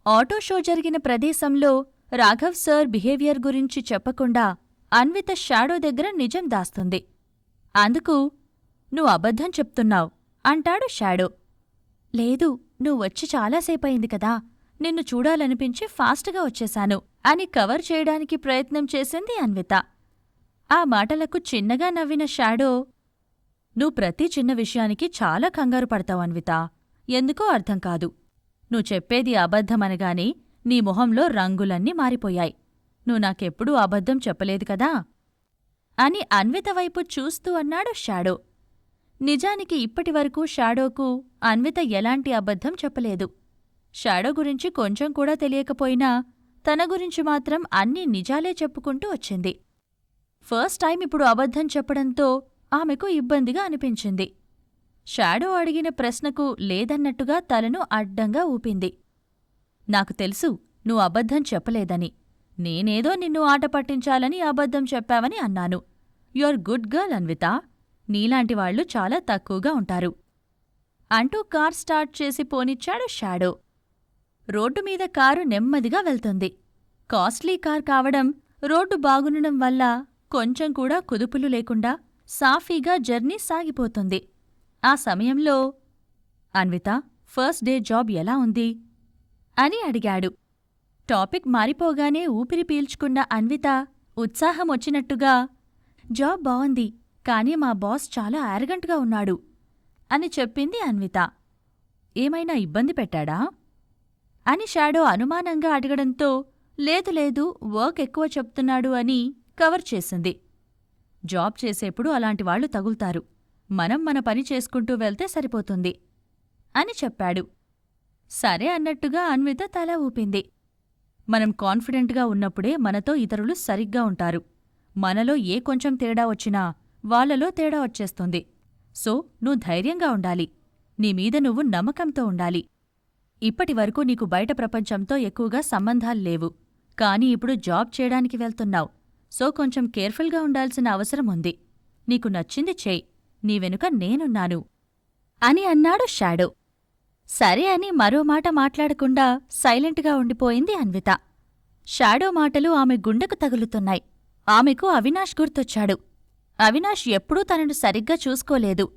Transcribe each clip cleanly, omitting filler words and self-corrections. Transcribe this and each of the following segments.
Auto show జరిగిన ప్రదేశంలో Raghav sir behaviour గురించి చెప్పకుండా అన్విత షాడో దగ్గర నిజం దాస్తుంది. అందుకు "నువ్వు అబద్ధం చెప్తున్నావ్" అంటాడు షాడో. "లేదు, నువ్వొచ్చి చాలాసేపయింది కదా, నిన్ను చూడాలనిపించి ఫాస్ట్గా వచ్చేశాను" అని కవర్ చేయడానికి ప్రయత్నం చేసింది అన్విత. ఆ మాటలకు చిన్నగా నవ్విన షాడో, "నువ్వు ప్రతి చిన్న విషయానికి చాలా కంగారు పడతావు అన్విత. ఎందుకో అర్థం కాదు. నువ్వు చెప్పేది అబద్ధమనగానే నీ మొహంలో రంగులన్నీ మారిపోయాయి. నువ్వు నాకెప్పుడూ అబద్ధం చెప్పలేదు కదా" అని అన్విత వైపు చూస్తూ అన్నాడు షాడో. నిజానికి ఇప్పటివరకు షాడోకు అన్విత ఎలాంటి అబద్ధం చెప్పలేదు. షాడో గురించి కొంచెం కూడా తెలియకపోయినా తన గురించి మాత్రం అన్ని నిజాలే చెప్పుకుంటూ వచ్చింది. ఫస్ట్ టైం ఇప్పుడు అబద్ధం చెప్పడంతో ఆమెకు ఇబ్బందిగా అనిపించింది. షాడో అడిగిన ప్రశ్నకు లేదన్నట్టుగా తలను అడ్డంగా ఊపింది. "నాకు తెలుసు నువ్వు అబద్ధం చెప్పలేదని. నేనేదో నిన్ను ఆట పట్టించాలని అబద్ధం చెప్పావని అన్నాను. You are good girl Anvitha. నీలాంటివాళ్లు చాలా తక్కువగా ఉంటారు" అంటూ కార్ స్టార్ట్ చేసి పోనిచ్చాడు షాడో. రోడ్డుమీద కారు నెమ్మదిగా వెళ్తుంది. కాస్ట్లీ కార్ కావడం, రోడ్డు బాగుండడం వల్ల కొంచెం కూడా కుదుపులు లేకుండా సాఫీగా జర్నీ సాగిపోతుంది. ఆ సమయంలో "అన్విత, ఫస్ట్ డే జాబ్ ఎలా ఉంది?" అని అడిగాడు. టాపిక్ మారిపోగానే ఊపిరి పీల్చుకున్న అన్విత ఉత్సాహమొచ్చినట్టుగా "జాబ్ బావుంది, కానీ మా బాస్ చాలా యారగంట్గా ఉన్నాడు" అని చెప్పింది అన్విత. "ఏమైనా ఇబ్బంది పెట్టాడా?" అని షాడో అనుమానంగా అడగడంతో లేదు లేదు, వర్క్ ఎక్కువ చెప్తున్నాడు అని కవర్ చేసింది. "జాబ్ చేసేప్పుడు అలాంటివాళ్లు తగులుతారు. మనం మన పని చేసుకుంటూ వెళ్తే సరిపోతుంది" అని చెప్పాడు. సరే అన్నట్టుగా అన్విత తల ఊపింది. మనం కాన్ఫిడెంట్గా ఉన్నప్పుడే మనతో ఇతరులు సరిగ్గా ఉంటారు. మనలో ఏ కొంచెం తేడా వచ్చినా వాళ్లలో తేడా వచ్చేస్తుంది. సో నువ్వు ధైర్యంగా ఉండాలి. నీమీద నువ్వు నమ్మకంతో ఉండాలి. ఇప్పటివరకు నీకు బయట ప్రపంచంతో ఎక్కువగా సంబంధాల్లేవు. కానీ ఇప్పుడు జాబ్ చేయడానికి వెళ్తున్నావు. సో కొంచెం కేర్ఫుల్గా ఉండాల్సిన అవసరం ఉంది. నీకు నచ్చింది చెయ్, నీ వెనుక నేనున్నాను" అని అన్నాడు షాడో. సరే అని మరో మాట మాట్లాడకుండా సైలెంట్గా ఉండిపోయింది అన్విత. షాడో మాటలు ఆమె గుండెకు తగులుతున్నాయి. ఆమెకు అవినాష్ గుర్తొచ్చాడు. అవినాష్ ఎప్పుడూ తనను సరిగ్గా చూసుకోలేదు.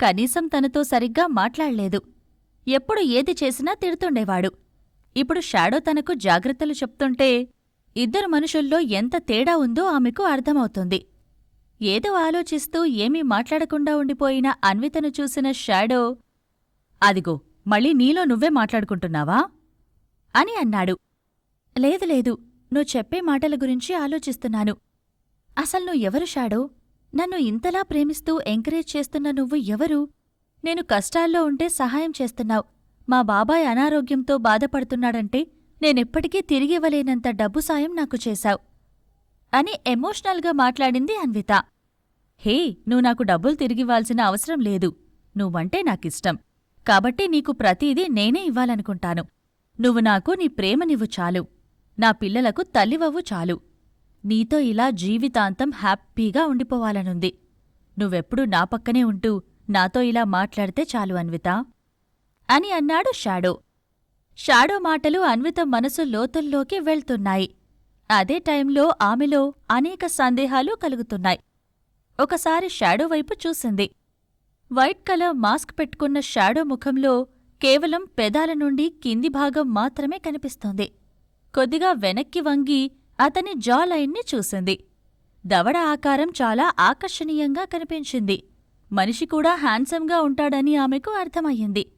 కనీసం తనతో సరిగ్గా మాట్లాడలేదు. ఎప్పుడు ఏది చేసినా తిడుతుండేవాడు. ఇప్పుడు షాడో తనకు జాగ్రత్తలు చెప్తుంటే ఇద్దరు మనుషుల్లో ఎంత తేడా ఉందో ఆమెకు అర్థమవుతుంది. ఏదో ఆలోచిస్తూ ఏమీ మాట్లాడకుండా ఉండిపోయిన అన్వితను చూసిన షాడో, "అదిగో, మళ్ళీ నీలో నువ్వే మాట్లాడుకుంటున్నావా?" అని అన్నాడు. "లేదు లేదు, నువ్వు చెప్పే మాటల గురించి ఆలోచిస్తున్నాను. అసలు నువ్వు ఎవరు షాడో? నన్ను ఇంతలా ప్రేమిస్తూ ఎంకరేజ్ చేస్తున్న నువ్వు ఎవరు? నేను కష్టాల్లో ఉంటే సహాయం చేస్తున్నావు. మా బాబాయ్ అనారోగ్యంతో బాధపడుతున్నాడంటే నేనెప్పటికీ తిరిగివ్వలేనంత డబ్బు సాయం నాకు చేశావు" అని ఎమోషనల్గా మాట్లాడింది అన్విత. "హే, నువ్వు నాకు డబ్బులు తిరిగివ్వాల్సిన అవసరం లేదు. నువ్వంటే నాకిష్టం. కాబట్టి నీకు ప్రతీదీ నేనే ఇవ్వాలనుకుంటాను. నువ్వు నాకు నీ ప్రేమనివ్వు చాలు. నా పిల్లలకు తల్లివవ్వు చాలు. నీతో ఇలా జీవితాంతం హ్యాపీగా ఉండిపోవాలనుంది. నువ్వెప్పుడూ నా పక్కనే ఉంటూ నాతో ఇలా మాట్లాడితే చాలు అన్విత" అని అన్నాడు షాడో. షాడో మాటలు అన్విత మనసు లోతుల్లోకి వెళ్తున్నాయి. అదే టైంలో ఆమెలో అనేక సందేహాలు కలుగుతున్నాయి. ఒకసారి షాడో వైపు చూసింది. వైట్ కలర్ మాస్క్ పెట్టుకున్న షాడో ముఖంలో కేవలం పెదాల నుండి కింది భాగం మాత్రమే కనిపిస్తోంది. కొద్దిగా వెనక్కి వంగి అతని జా లైన్ని చూసింది. దవడ ఆకారం చాలా ఆకర్షణీయంగా కనిపించింది. మనిషి కూడా హ్యాండ్సమ్గా ఉంటాడని ఆమెకు అర్థమయ్యింది.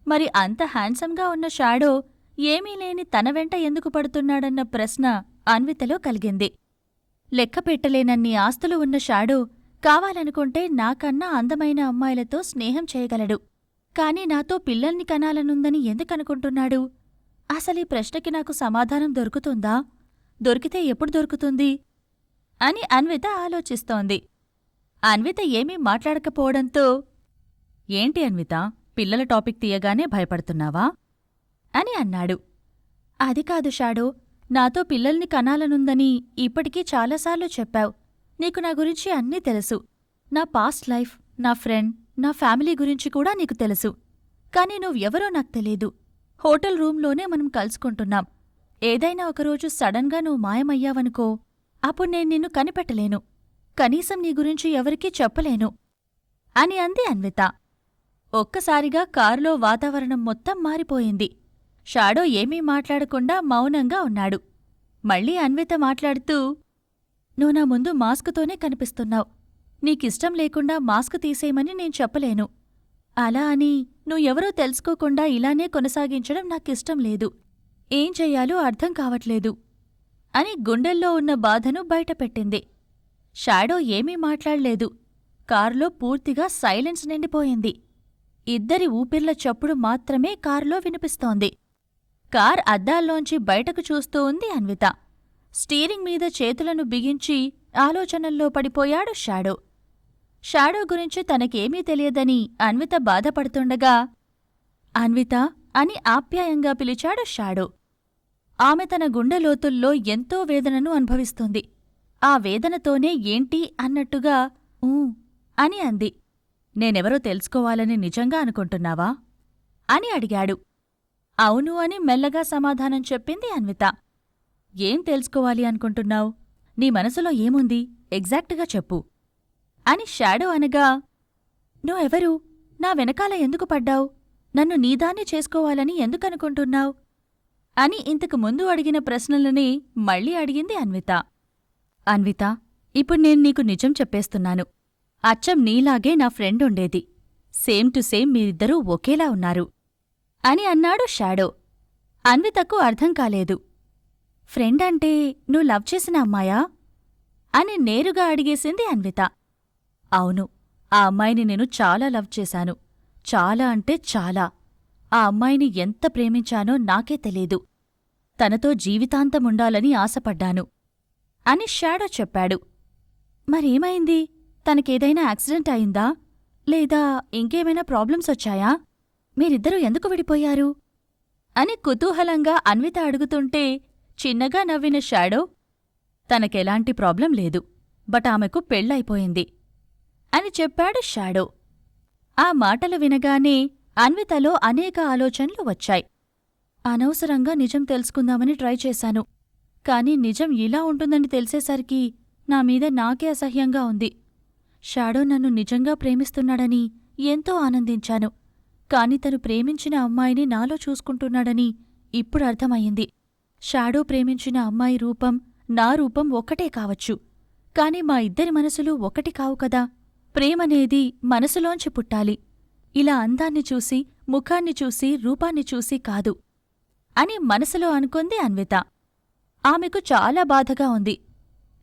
మరి అంత హ్యాండ్సమ్గా ఉన్న షాడో ఏమీ లేని తన వెంట ఎందుకు పడుతున్నాడన్న ప్రశ్న అన్వితలో కలిగింది. లెక్కపెట్టలేనన్ని ఆస్తులు ఉన్న షాడో కావాలనుకుంటే నాకన్నా అందమైన అమ్మాయిలతో స్నేహం చేయగలడు. కాని నాతో పిల్లల్ని కనాలనుందని ఎందుకనుకుంటున్నాడు? అసలీ ప్రశ్నకి నాకు సమాధానం దొరుకుతుందా? దొరికితే ఎప్పుడు దొరుకుతుంది అని అన్విత ఆలోచిస్తోంది. అన్విత ఏమీ మాట్లాడకపోవడంతో, "ఏంటి అన్విత, పిల్లల టాపిక్ తీయగానే భయపడుతున్నావా?" అని అన్నాడు. "అది కాదు షాడో, నాతో పిల్లల్ని కనాలనుందని ఇప్పటికీ చాలాసార్లు చెప్పావు. నీకు నా గురించి అన్నీ తెలుసు. నా పాస్ట్ లైఫ్, నా ఫ్రెండ్, నా ఫ్యామిలీ గురించి కూడా నీకు తెలుసు. కాని నువ్వెవరో నాకు తెలీదు. హోటల్ రూంలోనే మనం కలుసుకుంటున్నాం. ఏదైనా ఒకరోజు సడన్గా నువ్వు మాయమయ్యావనుకో, అప్పుడు నేను నిన్ను కనిపెట్టలేను. కనీసం నీ గురించి ఎవరికీ చెప్పలేను అని అంది అన్విత. ఒక్కసారిగా కారులో వాతావరణం మొత్తం మారిపోయింది. షాడో ఏమీ మాట్లాడకుండా మౌనంగా ఉన్నాడు. మళ్ళీ అన్విత మాట్లాడుతూ, నువ్వు నా ముందు మాస్కుతోనే కనిపిస్తున్నావు. నీకిష్టం లేకుండా మాస్కు తీసేయమని నేను చెప్పలేను. అలా అని నువ్వెవరో తెలుసుకోకుండా ఇలానే కొనసాగించడం నాకిష్టం లేదు. ఏం చెయ్యాలో అర్థం కావట్లేదు అని గుండెల్లో ఉన్న బాధను బయటపెట్టింది. షాడో ఏమీ మాట్లాడలేదు. కారులో పూర్తిగా సైలెన్స్ నిండిపోయింది. ఇద్దరి ఊపిర్ల చప్పుడు మాత్రమే కారులో వినిపిస్తోంది. కార్ అద్దాల్లోంచి బయటకు చూస్తూ ఉంది అన్విత. స్టీరింగ్ మీద చేతులను బిగించి ఆలోచనల్లో పడిపోయాడు షాడో. షాడో గురించి తనకేమీ తెలియదని అన్విత బాధపడుతుండగా, అన్విత అని ఆప్యాయంగా పిలిచాడు షాడో. ఆమె తన గుండెలోతుల్లో ఎంతో వేదనను అనుభవిస్తుంది. ఆ వేదనతోనే ఏంటి అన్నట్టుగా ఊ అని అంది. నేనెవరో తెలుసుకోవాలని నిజంగా అనుకుంటున్నావా అని అడిగాడు. అవును అని మెల్లగా సమాధానం చెప్పింది అన్విత. ఏం తెలుసుకోవాలి అనుకుంటున్నావు? నీ మనసులో ఏముంది ఎగ్జాక్టుగా చెప్పు అని షాడో అనగా, నువ్వెవరు? నా వెనకాల ఎందుకు పడ్డావు? నన్ను నీదాన్ని చేసుకోవాలని ఎందుకనుకుంటున్నావు అని ఇంతకు ముందు అడిగిన ప్రశ్నలని మళ్ళీ అడిగింది అన్విత. అన్విత, ఇప్పుడు నేను నీకు నిజం చెప్పేస్తున్నాను. అచ్చం నీలాగే నా ఫ్రెండ్ ఉండేది. సేమ్ టు సేమ్ మీరిద్దరూ ఒకేలా ఉన్నారు అని అన్నాడు షాడో. అన్వితకు అర్థం కాలేదు. ఫ్రెండ్ అంటే నువ్వు లవ్ చేసిన అమ్మాయా అని నేరుగా అడిగేసింది అన్విత. అవును, ఆ అమ్మాయిని నేను చాలా లవ్ చేశాను. చాలా అంటే చాలా. ఆ అమ్మాయిని ఎంత ప్రేమించానో నాకే తెలీదు. తనతో జీవితాంతముండాలని ఆశపడ్డాను అని షాడో చెప్పాడు. మరేమైంది? తనకేదైనా యాక్సిడెంట్ అయిందా? లేదా ఇంకేమైనా ప్రాబ్లమ్స్ వచ్చాయా? మీరిద్దరూ ఎందుకు విడిపోయారు అని కుతూహలంగా అన్విత అడుగుతుంటే చిన్నగా నవ్విన షాడో, తనకెలాంటి ప్రాబ్లం లేదు, బట్ ఆమెకు పెళ్ళైపోయింది అని చెప్పాడు షాడో. ఆ మాటలు వినగానే అన్వితలో అనేక ఆలోచనలు వచ్చాయి. అనవసరంగా నిజం తెలుసుకుందామని ట్రై చేశాను. కాని నిజం ఇలా ఉంటుందని తెలిసేసరికి నా మీద నాకే అసహ్యంగా ఉంది. షాడో నన్ను నిజంగా ప్రేమిస్తున్నాడని ఎంతో ఆనందించాను. కాని తను ప్రేమించిన అమ్మాయిని నాలో చూసుకుంటున్నాడని ఇప్పుడు అర్థమయ్యింది. షాడో ప్రేమించిన అమ్మాయి రూపం నా రూపం ఒక్కటే కావచ్చు, కాని మా ఇద్దరి మనసులు ఒకటి కావు కదా. ప్రేమనేది మనసులోంచి పుట్టాలి, ఇలా అందాన్ని చూసి, ముఖాన్ని చూసి, రూపాన్ని చూసి కాదు అని మనసులో అనుకుంది అన్విత. ఆమెకు చాలా బాధగా ఉంది.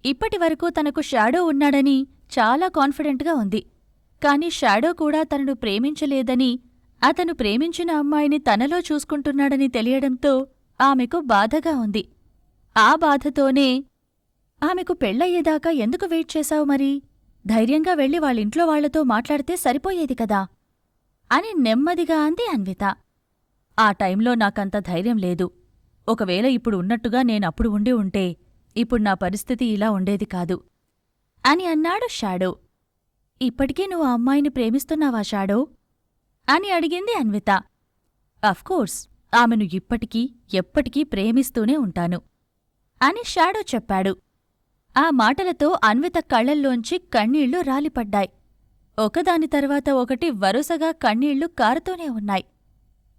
ఇప్పటివరకు తనకు షాడో ఉన్నాడని చాలా కాన్ఫిడెంట్గా ఉంది. కాని షాడో కూడా తనను ప్రేమించలేదని, అతను ప్రేమించిన అమ్మాయిని తనలో చూసుకుంటున్నాడని తెలియడంతో ఆమెకు బాధగా ఉంది. ఆ బాధతోనే, ఆమెకు పెళ్ళయ్యేదాకా ఎందుకు వెయిట్ చేశావు మరి? ధైర్యంగా వెళ్ళి వాళ్ళింట్లో వాళ్లతో మాట్లాడితే సరిపోయేది కదా అని నెమ్మదిగా అంది అన్విత. ఆ టైంలో నాకంత ధైర్యం లేదు. ఒకవేళ ఇప్పుడు ఉన్నట్టుగా నేనప్పుడు ఉండి ఉంటే ఇప్పుడు నా పరిస్థితి ఇలా ఉండేది కాదు అని అన్నాడు షాడో. ఇప్పటికీ నువ్వు ఆ అమ్మాయిని ప్రేమిస్తున్నావా షాడో అని అడిగింది అన్విత. అఫ్కోర్స్, ఆమెను ఇప్పటికీ ఎప్పటికీ ప్రేమిస్తూనే ఉంటాను అని షాడో చెప్పాడు. ఆ మాటలతో అన్విత కళ్లల్లోంచి కన్నీళ్లు రాలిపడ్డాయి. ఒకదాని తర్వాత ఒకటి వరుసగా కన్నీళ్లు కారుతూనే ఉన్నాయి.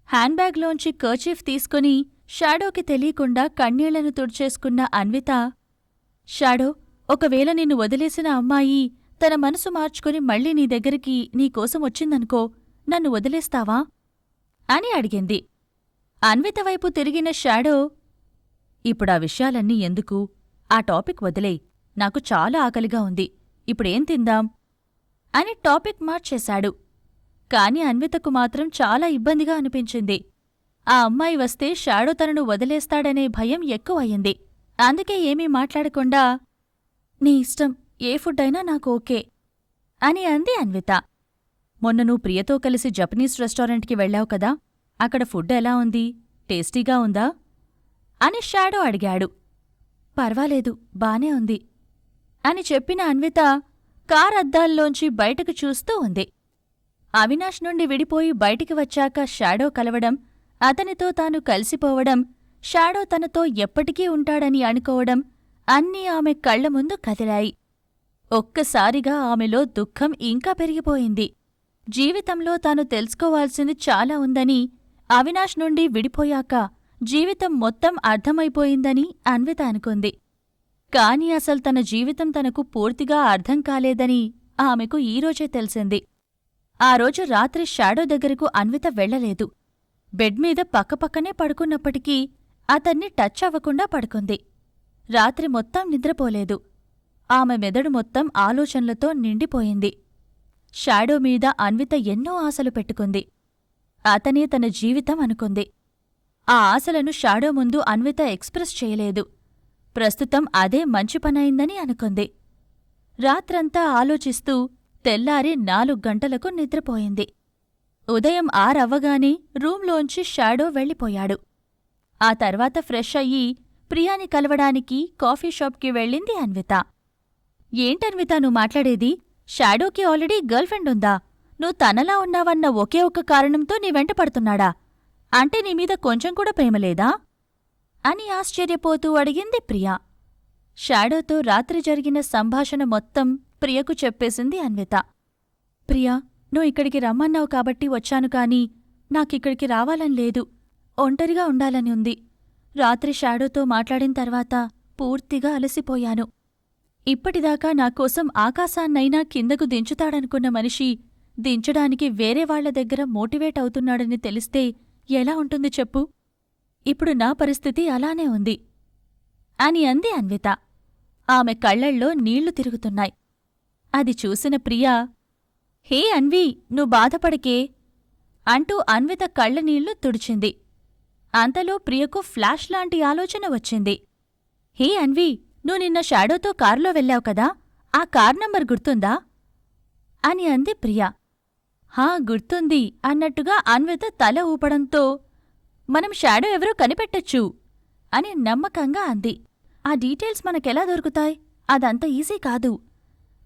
హ్యాండ్బ్యాగ్లోంచి కర్చీఫ్ తీసుకుని షాడోకి తెలియకుండా కన్నీళ్లను తుడిచేసుకున్న అన్విత, షాడో, ఒకవేళ నిన్ను వదిలేసిన అమ్మాయి తన మనసు మార్చుకుని మళ్ళీ నీ దగ్గరికి నీకోసం వచ్చిందనుకో, నన్ను వదిలేస్తావా అని అడిగింది. అన్విత వైపు తిరిగిన షాడో, ఇప్పుడా విషయాలన్నీ ఎందుకు? ఆ టాపిక్ వదిలేయ్. నాకు చాలా ఆకలిగా ఉంది. ఇప్పుడేం తిందాం అని టాపిక్ మార్చేశాడు. కాని అన్వితకు మాత్రం చాలా ఇబ్బందిగా అనిపించింది. ఆ అమ్మాయి వస్తే షాడో తనను వదిలేస్తాడనే భయం ఎక్కువయ్యింది. అందుకే ఏమీ మాట్లాడకుండా, నీ ఇష్టం, ఏ ఫుడ్ అయినా నాకు ఓకే అని అంది అన్విత. మొన్న నువ్వు ప్రియతో కలిసి జపనీస్ రెస్టారెంట్కి వెళ్ళావు కదా, అక్కడ ఫుడ్ ఎలా ఉంది? టేస్టీగా ఉందా అని షాడో అడిగాడు. పర్వాలేదు, బానే ఉంది అని చెప్పిన అన్విత కార్ అద్దాల్లోంచి బయటకు చూస్తూ ఉంది. అవినాష్ నుండి విడిపోయి బయటికి వచ్చాక షాడో కలవడం అతనితో తాను కలిసిపోవడం, షాడో తనతో ఎప్పటికీ ఉంటాడని అనుకోవడం అన్నీ ఆమె కళ్ల ముందు కదిలాయి. ఒక్కసారిగా ఆమెలో దుఃఖం ఇంకా పెరిగిపోయింది. జీవితంలో తాను తెలుసుకోవాల్సింది చాలా ఉందని, అవినాష్ నుండి విడిపోయాక జీవితం మొత్తం అర్థమైపోయిందని అన్విత అనుకుంది. కాని అసలు తన జీవితం తనకు పూర్తిగా అర్థం కాలేదని ఆమెకు ఈరోజే తెలిసింది. ఆ రోజు రాత్రి షాడో దగ్గరకు అన్విత వెళ్లలేదు. బెడ్మీద పక్కపక్కనే పడుకున్నప్పటికీ అతన్ని టచ్ అవ్వకుండా పడుకుంది. రాత్రి మొత్తం నిద్రపోలేదు. ఆమె మెదడు మొత్తం ఆలోచనలతో నిండిపోయింది. షాడో మీద అన్విత ఎన్నో ఆశలు పెట్టుకుంది. అతనే తన జీవితం అనుకుంది. ఆ ఆశలను షాడో ముందు అన్విత ఎక్స్ప్రెస్ చేయలేదు. ప్రస్తుతం అదే మంచి పనైందని అనుకుంది. రాత్రంతా ఆలోచిస్తూ తెల్లారి 4 గంటలకు నిద్రపోయింది. ఉదయం 6 అవ్వగానే రూంలోంచి షాడో వెళ్ళిపోయాడు. ఆ తర్వాత ఫ్రెష్ అయ్యి ప్రియాని కలవడానికి కాఫీ షాప్కి వెళ్ళింది అన్విత. ఏంటన్విత నువ్వు మాట్లాడేది? షాడోకి ఆల్రెడీ గర్ల్ ఫ్రెండ్ ఉందా? నువ్వు తనలా ఉన్నావన్న ఒకే ఒక్క కారణంతో నీ వెంట పడుతున్నాడా? అంటే నీమీద కొంచెం కూడా ప్రేమలేదా? అని ఆశ్చర్యపోతూ అడిగింది ప్రియా. షాడోతో రాత్రి జరిగిన సంభాషణ మొత్తం ప్రియకు చెప్పేసింది అన్విత. ప్రియా, నువ్వు ఇక్కడికి రమ్మన్నావు కాబట్టి వచ్చాను కాని నాకిక్కడికి రావాలని లేదు. ఒంటరిగా ఉండాలని ఉంది. రాత్రి షాడోతో మాట్లాడిన తర్వాత పూర్తిగా అలసిపోయాను. ఇప్పటిదాకా నాకోసం ఆకాశాన్నైనా కిందకు దించుతాడనుకున్న మనిషి దించడానికి వేరే వాళ్ల దగ్గర మోటివేట్ అవుతున్నాడని తెలిస్తే ఎలా ఉంటుంది చెప్పు? ఇప్పుడు నా పరిస్థితి అలానే ఉంది అని అంది అన్విత. ఆమె కళ్లల్లో నీళ్లు తిరుగుతున్నాయి. అది చూసిన ప్రియా, హే అన్వి, నువ్వు బాధపడకే అంటూ అన్విత కళ్లనీళ్లు తుడిచింది. అంతలో ప్రియకు ఫ్లాష్ లాంటి ఆలోచన వచ్చింది. హే అన్వి, నువ్వు నిన్న షాడోతో కారులో వెళ్ళావు కదా, ఆ కార్ నంబర్ గుర్తుందా? అని అంది ప్రియా. హా, గుర్తుంది అన్నట్టుగా అన్విత తల ఊపడంతో మనం షాడో ఎవరో కనిపెట్టొచ్చు అని నమ్మకంగా అంది. ఆ డీటెయిల్స్ మనకెలా దొరుకుతాయి? అదంత ఈజీ కాదు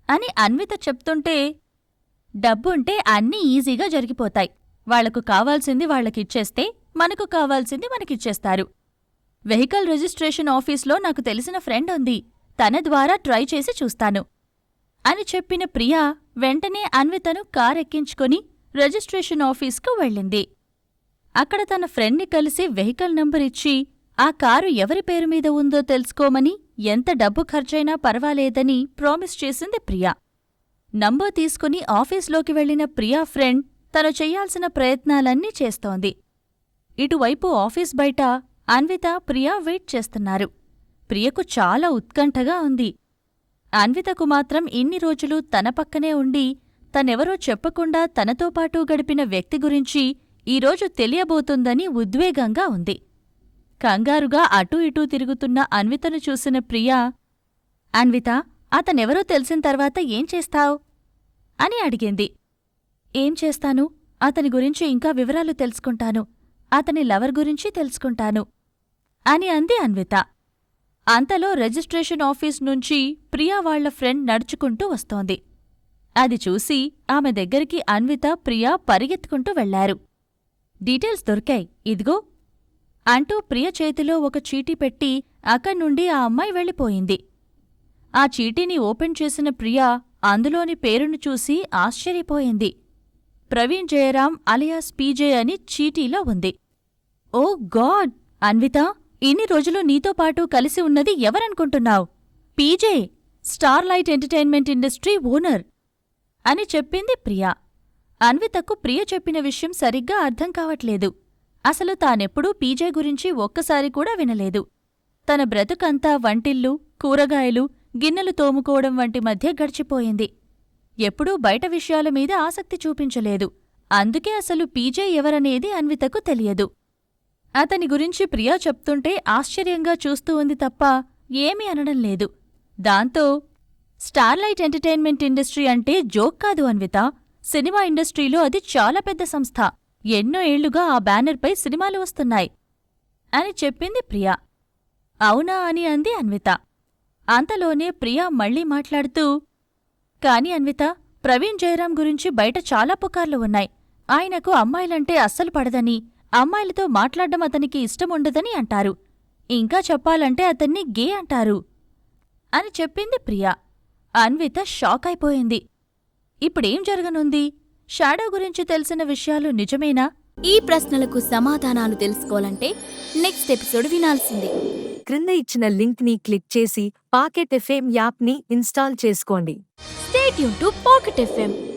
అని అన్విత చెప్తుంటే, డబ్బుంటే అన్నీ ఈజీగా జరిగిపోతాయి. వాళ్లకు కావాల్సింది వాళ్లకిచ్చేస్తే మనకు కావాల్సింది మనకిచ్చేస్తారు. వెహికల్ రిజిస్ట్రేషన్ ఆఫీస్లో నాకు తెలిసిన ఫ్రెండ్ ఉంది, తన ద్వారా ట్రై చేసి చూస్తాను అని చెప్పిన ప్రియా వెంటనే అన్వితను కారెక్కించుకొని రిజిస్ట్రేషన్ ఆఫీస్కు వెళ్ళింది. అక్కడ తన ఫ్రెండ్ని కలిసి వెహికల్ నంబర్ ఇచ్చి ఆ కారు ఎవరి పేరు మీద ఉందో తెలుసుకోమని, ఎంత డబ్బు ఖర్చైనా పర్వాలేదని ప్రామిస్ చేసింది ప్రియా. నంబర్ తీసుకుని ఆఫీస్లోకి వెళ్లిన ప్రియా ఫ్రెండ్ తను చెయ్యాల్సిన ప్రయత్నాలన్నీ చేస్తోంది. ఇటువైపు ఆఫీస్ బయట అన్విత, ప్రియా వెయిట్ చేస్తున్నారు. ప్రియకు చాలా ఉత్కంఠగా ఉంది. అన్వితకు మాత్రం ఇన్ని రోజులు తన పక్కనే ఉండి తనెవరో చెప్పకుండా తనతో పాటు గడిపిన వ్యక్తి గురించి ఈరోజు తెలియబోతుందని ఉద్వేగంగా ఉంది. కంగారుగా అటూ ఇటూ తిరుగుతున్న అన్వితను చూసిన ప్రియా, అన్విత, అతనెవరో తెలిసిన తర్వాత ఏం చేస్తావ్? అని అడిగింది. ఏం చేస్తాను? అతని గురించి ఇంకా వివరాలు తెలుసుకుంటాను. అతని లవర్ గురించి తెలుసుకుంటాను అని అంది అన్విత. అంతలో రిజిస్ట్రేషన్ ఆఫీస్ నుంచి ప్రియా వాళ్ల ఫ్రెండ్ నడుచుకుంటూ వస్తోంది. అది చూసి ఆమె దగ్గరికి అన్విత, ప్రియా పరిగెత్తుకుంటూ వెళ్లారు. డీటెయిల్స్ దొరికాయి, ఇదిగో అంటూ ప్రియ చేతిలో ఒక చీటీ పెట్టి అక్కడ్నుండి ఆ అమ్మాయి వెళ్ళిపోయింది. ఆ చీటీని ఓపెన్ చేసిన ప్రియా అందులోని పేరును చూసి ఆశ్చర్యపోయింది. ప్రవీణ్ జయరాం అలియాస్ పీజే అని చీటీలో ఉంది. ఓ గాడ్! అన్విత, ఇన్ని రోజులు నీతో పాటు కలిసి ఉన్నది ఎవరనుకుంటున్నావ్? PJ, starlight entertainment industry owner అని చెప్పింది ప్రియా. అన్వితకు ప్రియ చెప్పిన విషయం సరిగ్గా అర్థం కావట్లేదు. అసలు తానెప్పుడూ పీజే గురించి ఒక్కసారి కూడా వినలేదు. తన బ్రతుకంతా వంటిల్లు, కూరగాయలు, గిన్నెలు తోముకోవడం వంటి మధ్య గడిచిపోయింది. ఎప్పుడూ బయట విషయాల మీద ఆసక్తి చూపించలేదు. అందుకే అసలు పీజే ఎవరనేది అన్వితకు తెలియదు. అతని గురించి ప్రియా చెప్తుంటే ఆశ్చర్యంగా చూస్తూ ఉంది తప్ప ఏమీ అనడం లేదు. దాంతో, స్టార్లైట్ ఎంటర్టైన్మెంట్ ఇండస్ట్రీ అంటే జోక్ కాదు అన్విత. సినిమా ఇండస్ట్రీలో అది చాలా పెద్ద సంస్థ. ఎన్నో ఏళ్లుగా ఆ బ్యానర్పై సినిమాలు వస్తున్నాయి అని చెప్పింది ప్రియా. అవునా అని అంది అన్విత. అంతలోనే ప్రియా మళ్లీ మాట్లాడుతూ, కాని అన్విత, ప్రవీణ్ జయరాం గురించి బయట చాలా పుకార్లు ఉన్నాయి. ఆయనకు అమ్మాయిలంటే అస్సలు పడదని, అమ్మాయిలతో మాట్లాడడం అతనికి ఇష్టముండదని అంటారు. ఇంకా చెప్పాలంటే అతన్ని గే అంటారు అని చెప్పింది ప్రియా. అన్విత షాక్ అయిపోయింది. ఇప్పుడేం జరగనుంది? షాడో గురించి తెలిసిన విషయాలు నిజమేనా? ఈ ప్రశ్నలకు సమాధానాలు తెలుసుకోవాలంటే నెక్స్ట్ ఎపిసోడ్ వినాల్సిందే. క్రింద ఇచ్చిన లింక్ ని క్లిక్ చేసి పాకెట్ ఎఫ్ఎం యాప్ ని ఇన్స్టాల్ చేసుకోండి. Stay tune to pocket FM.